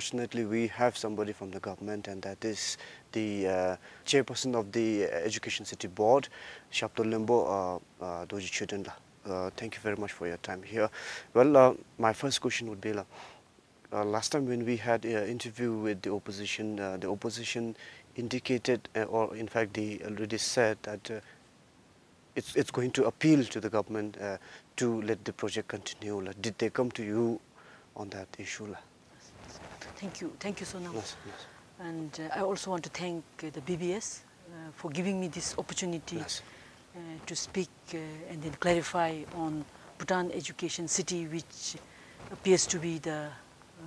fortunately we have somebody from the government, and that is the chairperson of the Education City Board, Lyonpo Dorji Choden. Thank you very much for your time here. Well, my first question would be, last time when we had an interview with the opposition indicated, or in fact they already said that it's going to appeal to the government to let the project continue. Did they come to you on that issue? Thank you so much. Yes, yes. And I also want to thank the BBS for giving me this opportunity Yes. to speak and then clarify on Bhutan Education City, which appears to be the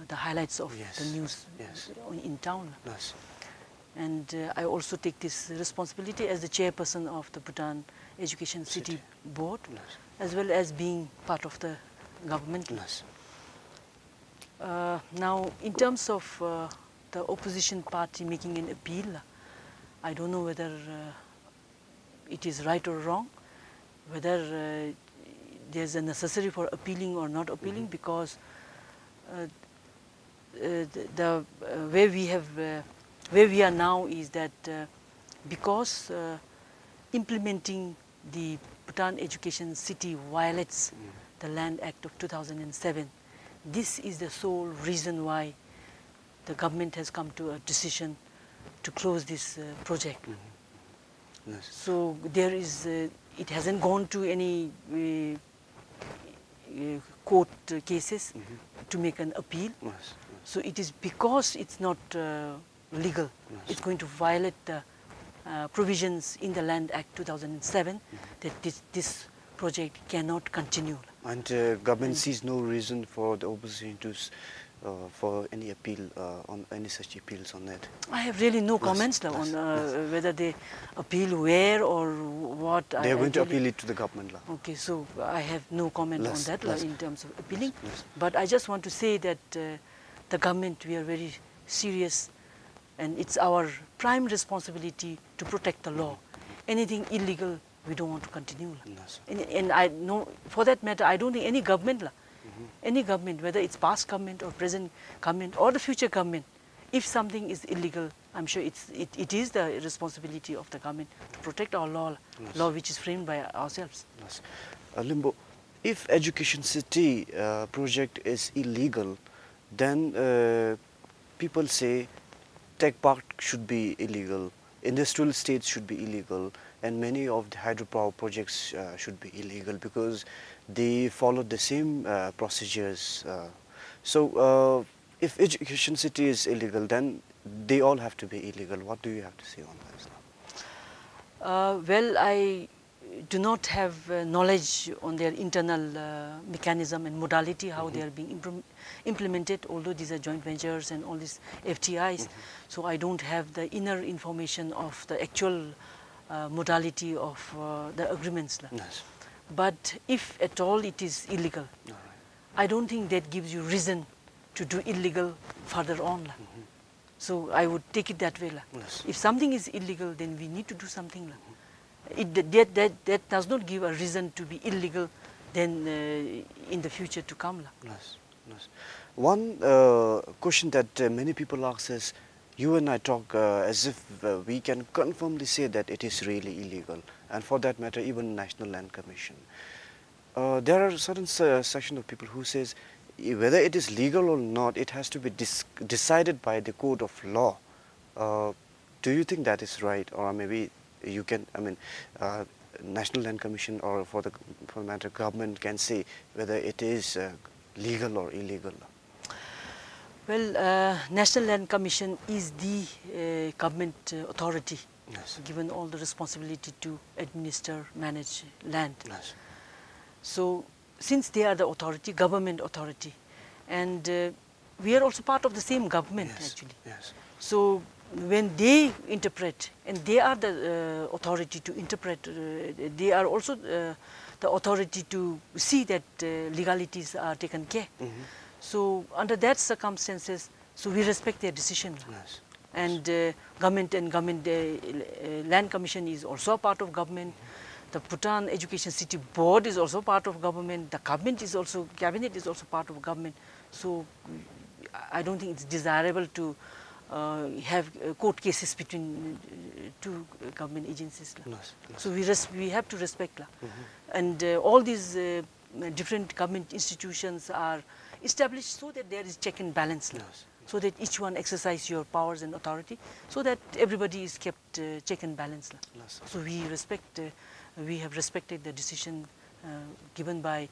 highlights of Yes. the news Yes. in town. Yes. And I also take this responsibility as the chairperson of the Bhutan Education City Board, Yes. as well as being part of the government. Yes. Now, in terms of the opposition party making an appeal, I don't know whether it is right or wrong, whether there's a necessary for appealing or not appealing, because where we are now is that because implementing the Bhutan Education City violates the Land Act of 2007, this is the sole reason why the government has come to a decision to close this project. Yes. So there is, it hasn't gone to any court cases to make an appeal. Yes. So it is because it's not legal, Yes. it's going to violate the provisions in the Land Act 2007 that this project cannot continue. And government sees no reason for the opposition to for any appeal on any such appeals on that. I have really no comments Yes. on Yes. whether they appeal where or what. They are going to appeal it to the government. Okay, so I have no comment on Yes. that Yes. in terms of appealing. Yes. But I just want to say that the government, we are very serious, and it's our prime responsibility to protect the law. Anything illegal, we don't want to continue. Yes. And I know, for that matter, I don't think any government, any government, whether it's past government or present government or the future government, if something is illegal, I'm sure it is the responsibility of the government to protect our law, Yes. law which is framed by ourselves. Yes. Lyonpo, if Education City project is illegal, then people say tech park should be illegal, industrial estates should be illegal, and many of the hydropower projects should be illegal because they follow the same procedures. So if Education City is illegal, then they all have to be illegal. What do you have to say on this now? Well, I do not have knowledge on their internal mechanism and modality, how they are being implemented, although these are joint ventures and all these FTIs. So I don't have the inner information of the actual modality of the agreements. Yes. But if at all it is illegal, All right. I don't think that gives you reason to do illegal further on. So I would take it that way. Yes. If something is illegal, then we need to do something. That does not give a reason to be illegal then in the future to come. Yes. Yes. One question that many people ask is, you and I talk as if we can confirmly say that it is really illegal, and for that matter even National Land Commission. There are certain section of people who says whether it is legal or not, it has to be decided by the court of law. Do you think that is right, or maybe you can, I mean, National Land Commission or for the matter government can say whether it is legal or illegal? Well, National Land Commission is the government authority, Yes. given all the responsibility to administer, manage land. Yes. So since they are the authority, government authority, and we are also part of the same government, Yes. actually. Yes. So when they interpret, and they are the authority to interpret, they are also the authority to see that legalities are taken care. So under that circumstances, so we respect their decision. Yes. And government Land Commission is also a part of government. The Bhutan Education City Board is also part of government. The government is also, cabinet is also part of government. So I don't think it's desirable to have court cases between two government agencies. So we have to respect. And all these different government institutions are established so that there is check and balance. So that each one exercise your powers and authority, so that everybody is kept check and balance. So we have respected the decision given by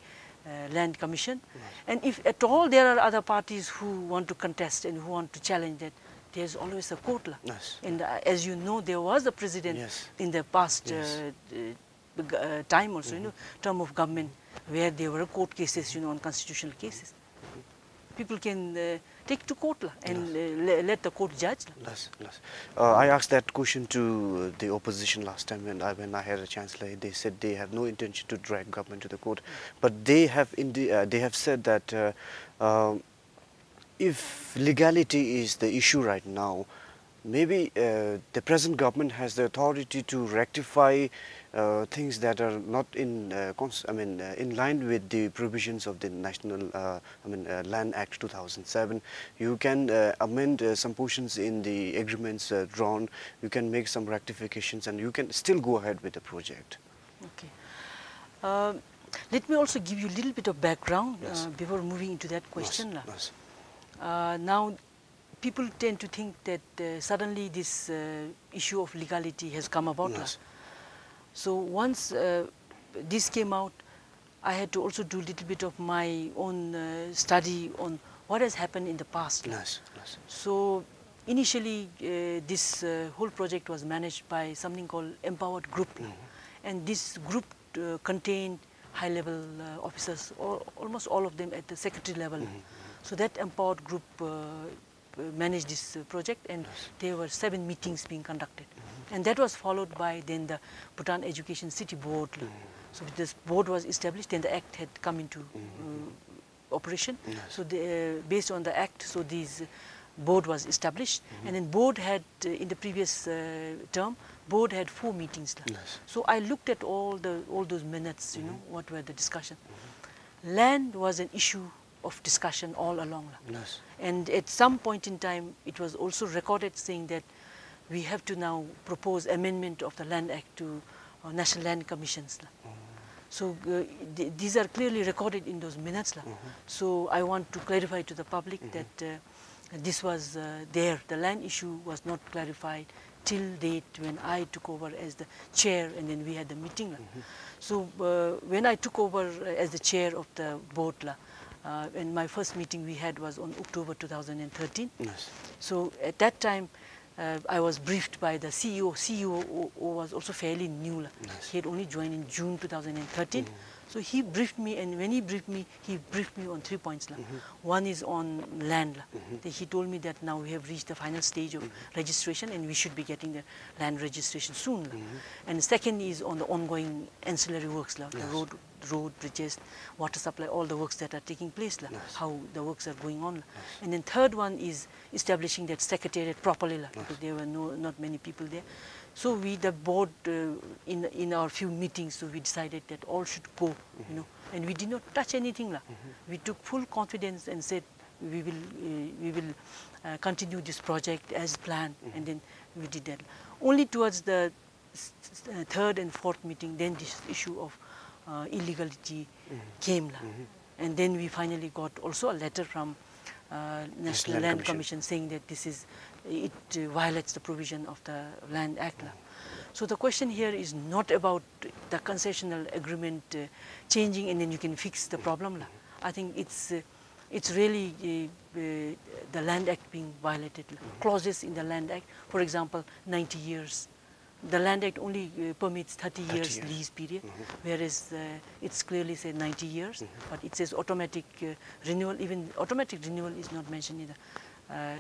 Land Commission. And if at all there are other parties who want to contest and who want to challenge that, there's always a court. And as you know, there was a precedent in the past time also, term of government, where there were court cases, on constitutional cases. People can take to court and let the court judge. I asked that question to the opposition last time when I had a chance. They said they have no intention to drag government to the court, but they have said that if legality is the issue right now, maybe the present government has the authority to rectify things that are not in line with the provisions of the National Land Act 2007. You can amend some portions in the agreements drawn. You can make some rectifications, and you can still go ahead with the project. Okay. Let me also give you a little bit of background before moving into that question. Now, people tend to think that suddenly this issue of legality has come about. So once this came out, I had to also do a little bit of my own study on what has happened in the past. So initially, this whole project was managed by something called Empowered Group, and this group contained high-level officers, almost all of them at the secretary level. So that Empowered Group managed this project, and there were 7 meetings being conducted. And that was followed by then the Bhutan Education City Board. So this board was established, then the act had come into operation. So based on the act, so this board was established, and then board had, in the previous term, board had 4 meetings. So I looked at all those minutes, what were the discussion. Land was an issue of discussion all along. And at some point in time, it was also recorded saying that we have to now propose amendment of the Land Act to National Land Commissions. So these are clearly recorded in those minutes. So I want to clarify to the public that this was there. The land issue was not clarified till date when I took over as the chair, and then we had the meeting. So when I took over as the chair of the board, and my first meeting we had was on October 2013. So at that time, I was briefed by the CEO. CEO was also fairly new. He had only joined in June 2013. So he briefed me, and when he briefed me on 3 points. One is on land. He told me that now we have reached the final stage of registration, and we should be getting the land registration soon. And the second is on the ongoing ancillary works, the road, bridges, water supply, all the works that are taking place, how the works are going on. And then third one is establishing that secretariat properly, because there were not many people there. So the board, in our few meetings, so we decided that all should go, and we did not touch anything. We took full confidence and said we will continue this project as planned, and then we did that. Only towards the third and fourth meeting, then this issue of illegality came, and then we finally got also a letter from National Land Commission saying that it violates the provision of the Land Act. So the question here is not about the concessional agreement changing and then you can fix the problem. I think it's really the Land Act being violated. Clauses in the Land Act, for example, 90 years. The Land Act only permits 30 years lease period, whereas it's clearly said 90 years, but it says automatic renewal. Even automatic renewal is not mentioned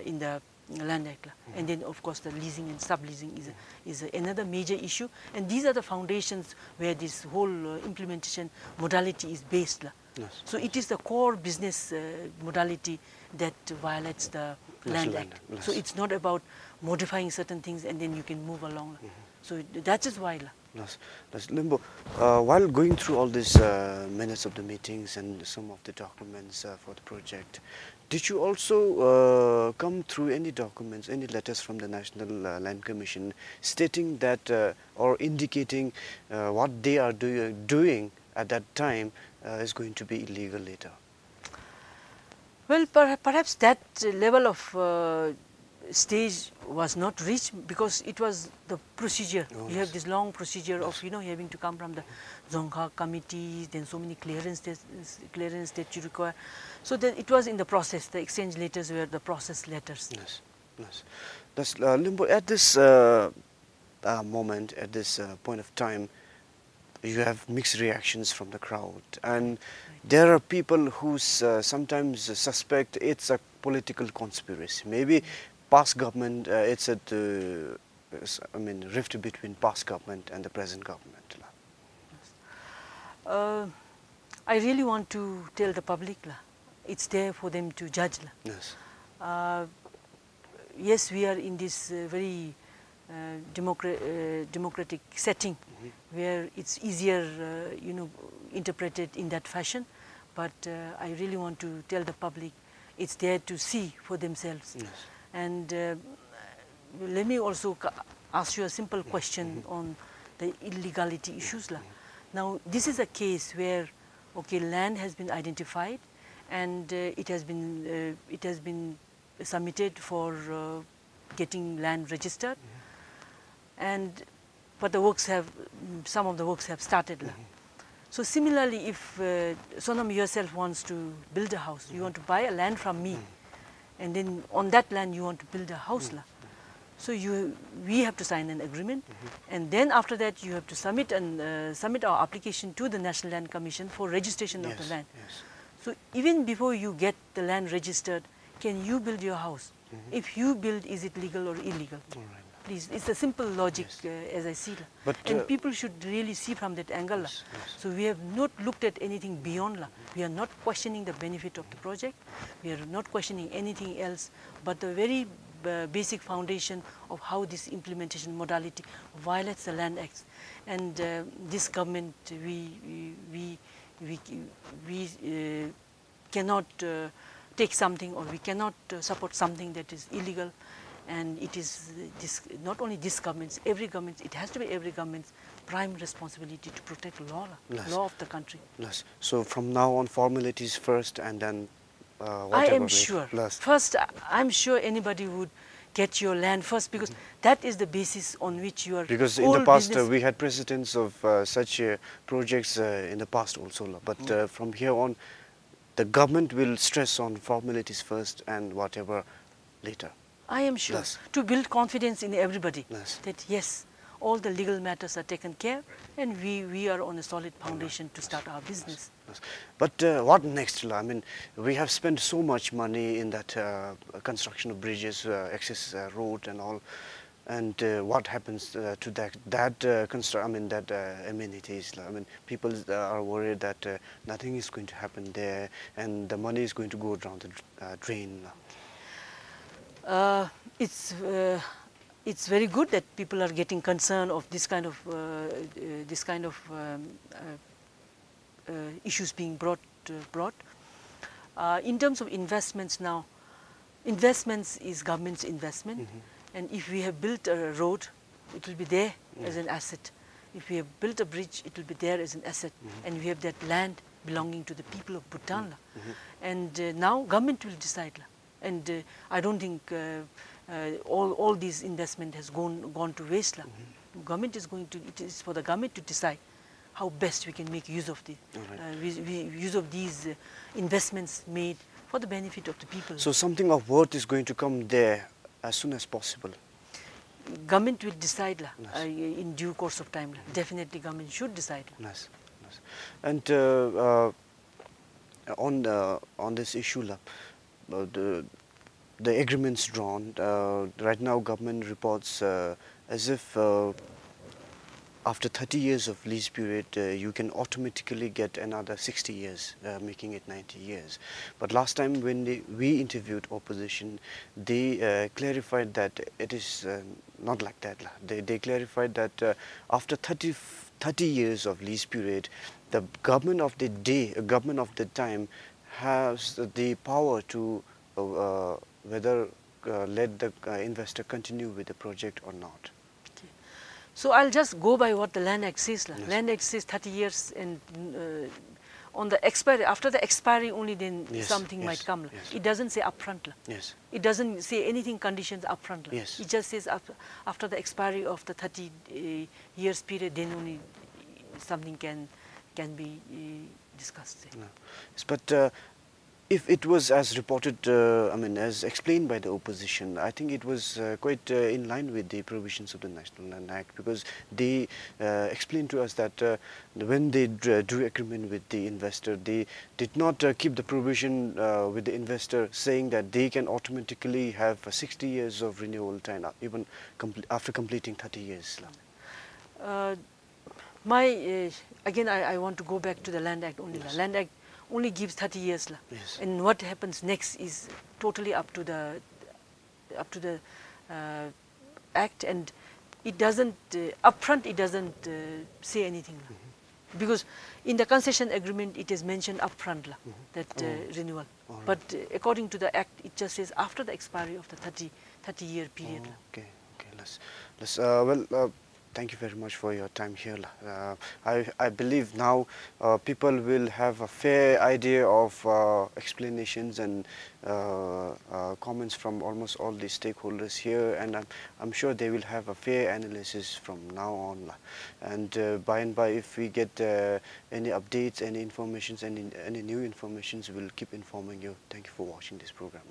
in the Land Act. And then, of course, the leasing and subleasing is another major issue. And these are the foundations where this whole implementation modality is based. So it is the core business modality that violates the Land Act. So it's not about modifying certain things and then you can move along. So that is why Yes, yes. Limbo, while going through all these minutes of the meetings and some of the documents for the project, did you also come through any documents, any letters from the National Land Commission stating that or indicating what they are doing at that time is going to be illegal later? Well, perhaps that level of stage was not reached because it was the procedure. Oh, You yes. have this long procedure Yes. of having to come from the Dzongkha committees, then so many clearance that you require. So that it was in the process. The exchange letters were the process letters. Yes, yes. That's Limbo. At this moment, at this point of time, you have mixed reactions from the crowd, and there are people who sometimes suspect it's a political conspiracy. Maybe past government, it's a rift between past government and the present government. I really want to tell the public, it's there for them to judge. Yes. Yes, we are in this very democratic setting where it's easier, interpreted in that fashion. But I really want to tell the public it's there to see for themselves. Yes. And let me also ask you a simple question on the illegality issues. Now, this is a case where, okay, land has been identified, and it has been submitted for getting land registered, but the works some of the works have started. So similarly, if Sonam yourself wants to build a house, you want to buy a land from me, and then on that land you want to build a house. So we have to sign an agreement, and then after that you have to submit our application to the National Land Commission for registration of the land. Yes. So even before you get the land registered, can you build your house? If you build, is it legal or illegal? All right. Please, it's a simple logic. Yes. As I see. But, and people should really see from that angle. Yes, yes. So we have not looked at anything beyond. We are not questioning the benefit of the project. We are not questioning anything else, but the very basic foundation of how this implementation modality violates the Land Acts. And this government, we cannot take something, or we cannot support something that is illegal. And it is not only this government's, every government, it has to be every government's prime responsibility to protect law of the country. Yes. So from now on, formalities first, and then whatever. I am sure. Plus. First, I'm sure anybody would get your land first, because that is the basis on which you are. Because in the past we had precedents of such projects in the past also. But from here on, the government will stress on formalities first and whatever later. I am sure, Yes. to build confidence in everybody, Yes. that yes, all the legal matters are taken care, and we are on a solid foundation to start our business. Yes. But what next? I mean, we have spent so much money in that construction of bridges, access road and all. And what happens to that amenities? I mean, people are worried that nothing is going to happen there, and the money is going to go down the drain. It's very good that people are getting concerned of this kind of issues being brought. In terms of investments now, investments is government's investment, and if we have built a road, it will be there as an asset. If we have built a bridge, it will be there as an asset, and we have that land belonging to the people of Bhutan. And now government will decide. And I don't think all these investment has gone to waste. Government is going to. It is for the government to decide how best we can make use of the use of these investments made for the benefit of the people. So something of worth is going to come there as soon as possible. Government will decide in due course of time. Definitely, government should decide. Nice, nice. And on this issue, the agreements drawn right now, government reports as if after 30 years of lease period, you can automatically get another 60 years, making it 90 years. But last time when we interviewed opposition, they clarified that it is not like that. They clarified that after 30 years of lease period, the government of the day, government of the time, has the power to whether let the investor continue with the project or not. So I'll just go by what the Land Act says. Yes. Land Act says 30 years, and on the expiry, after the expiry only then Yes, something yes, might come. yes. It doesn't say upfront. Yes. It doesn't say anything conditions upfront. Yes. It just says after the expiry of the 30 years period, then only something can be discussed. No. Yes, but if it was as reported, I mean, as explained by the opposition, I think it was quite in line with the provisions of the National Land Act, because they explained to us that when they drew agreement with the investor, they did not keep the provision with the investor saying that they can automatically have 60 years of renewal time, even after completing 30 years. Again, I want to go back to the Land Act only. Yes. Land Act only gives 30 years. Yes. And what happens next is totally up to the Act, and it doesn't, upfront it doesn't say anything. Because in the concession agreement it is mentioned upfront that renewal. But according to the Act, it just says after the expiry of the 30-year period. Okay. Well, thank you very much for your time here. I believe now people will have a fair idea of explanations and comments from almost all the stakeholders here, and I'm sure they will have a fair analysis from now on. And by and by, if we get any updates, any informations, any new informations, we'll keep informing you. Thank you for watching this program.